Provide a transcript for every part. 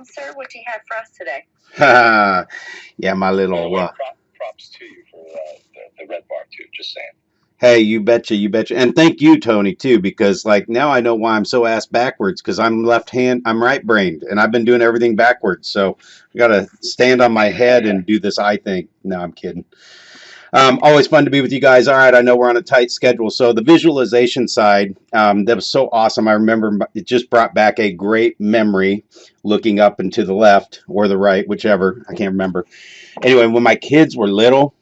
again, sir? What do you have for us today? Yeah, my little. Props to you for the red bar too. Just saying. Hey, you betcha, you betcha, and thank you, Tony, too, because like now I know why I'm so ass backwards because I'm I'm right-brained, and I've been doing everything backwards. So I gotta stand on my head and do this eye thing. No, I'm kidding. Always fun to be with you guys. All right, I know we're on a tight schedule. So the visualization side, that was so awesome. I remember it just brought back a great memory looking up and to the left or the right, whichever. I can't remember. Anyway, when my kids were little,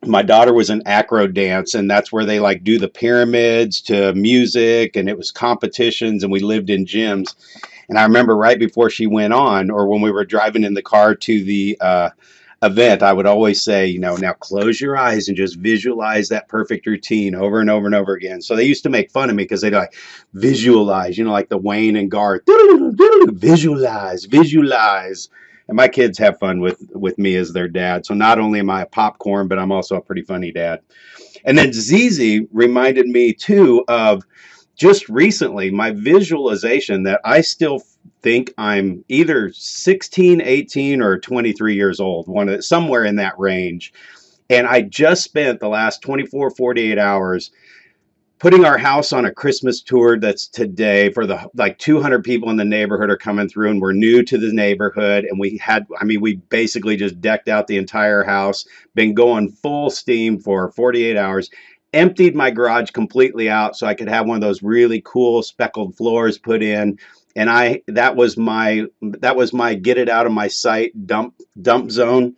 my daughter was in Acro Dance, and that's where they like do the pyramids to music, and it was competitions, and we lived in gyms. And I remember right before she went on, or when we were driving in the car to the event, I would always say, now close your eyes and just visualize that perfect routine over and over and over again. So they used to make fun of me because they'd like visualize, like the Wayne and Garth, visualize, visualize. And my kids have fun with me as their dad. So not only am I a popcorn, but I'm also a pretty funny dad. And then Zizi reminded me too of just recently my visualization that I still think I'm either 16, 18, or 23 years old, somewhere in that range. And I just spent the last 24, 48 hours putting our house on a Christmas tour that's today for the like 200 people in the neighborhood are coming through, and we're new to the neighborhood. And we basically just decked out the entire house, been going full steam for 48 hours, emptied my garage completely out so I could have one of those really cool speckled floors put in. And that was my get it out of my sight dump zone.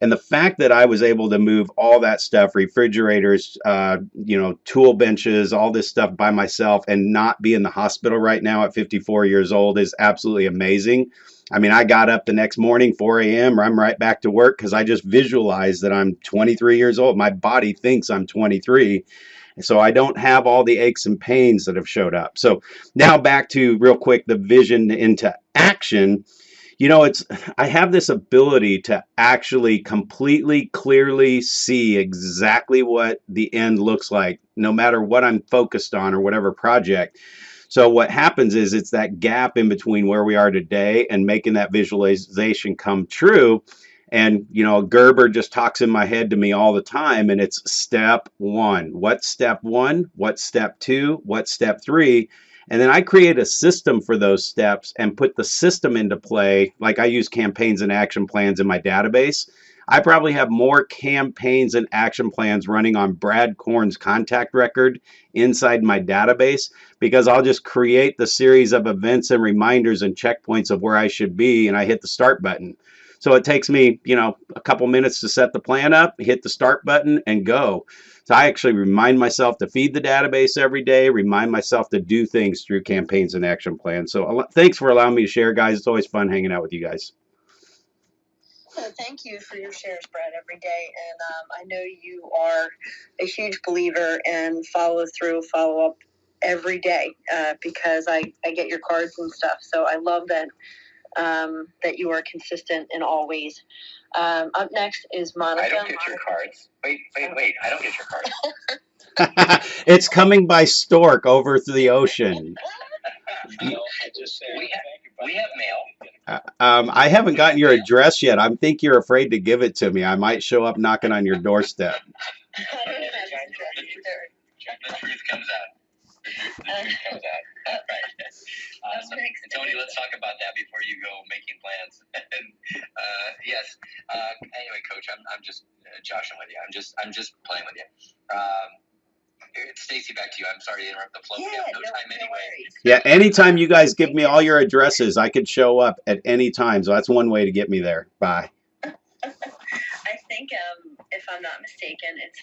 And the fact that I was able to move all that stuff, refrigerators, tool benches, all this stuff by myself and not be in the hospital right now at 54 years old is absolutely amazing. I mean, I got up the next morning, 4 a.m., or I'm right back to work because I just visualized that I'm 23 years old. My body thinks I'm 23. So I don't have all the aches and pains that have showed up. So now back to real quick, the vision into action. I have this ability to actually completely clearly see exactly what the end looks like, no matter what I'm focused on or whatever project. So what happens is it's that gap in between where we are today and making that visualization come true. And, Gerber just talks in my head to me all the time, and it's step one. What's step one? What's step two? What's step three? And then I create a system for those steps and put the system into play. Like I use campaigns and action plans in my database. I probably have more campaigns and action plans running on Brad Korn's contact record inside my database because I'll just create the series of events and reminders and checkpoints of where I should be, and I hit the start button. So it takes me, a couple minutes to set the plan up, hit the start button, and go. So I actually remind myself to feed the database every day, remind myself to do things through campaigns and action plans. So thanks for allowing me to share, guys. It's always fun hanging out with you guys. So thank you for your shares, Brad, every day. And I know you are a huge believer in follow up every day because I get your cards and stuff. So I love that you are consistent in all ways. Up next is Monica. I don't get your cards. Wait. I don't get your cards. It's coming by stork over to the ocean. I just say we have mail. I haven't gotten your address yet. I think you're afraid to give it to me. I might show up knocking on your doorstep. The truth comes out. The truth comes out. All right. Tony, let's talk about that before you go making plans. Yes. Anyway, Coach, I'm just joshing with you. I'm just playing with you. Stacy, back to you. I'm sorry to interrupt the flow. We have no time anyway. Yeah, anytime you guys give me all your addresses, I could show up at any time. So that's one way to get me there. Bye. I think, if I'm not mistaken, it's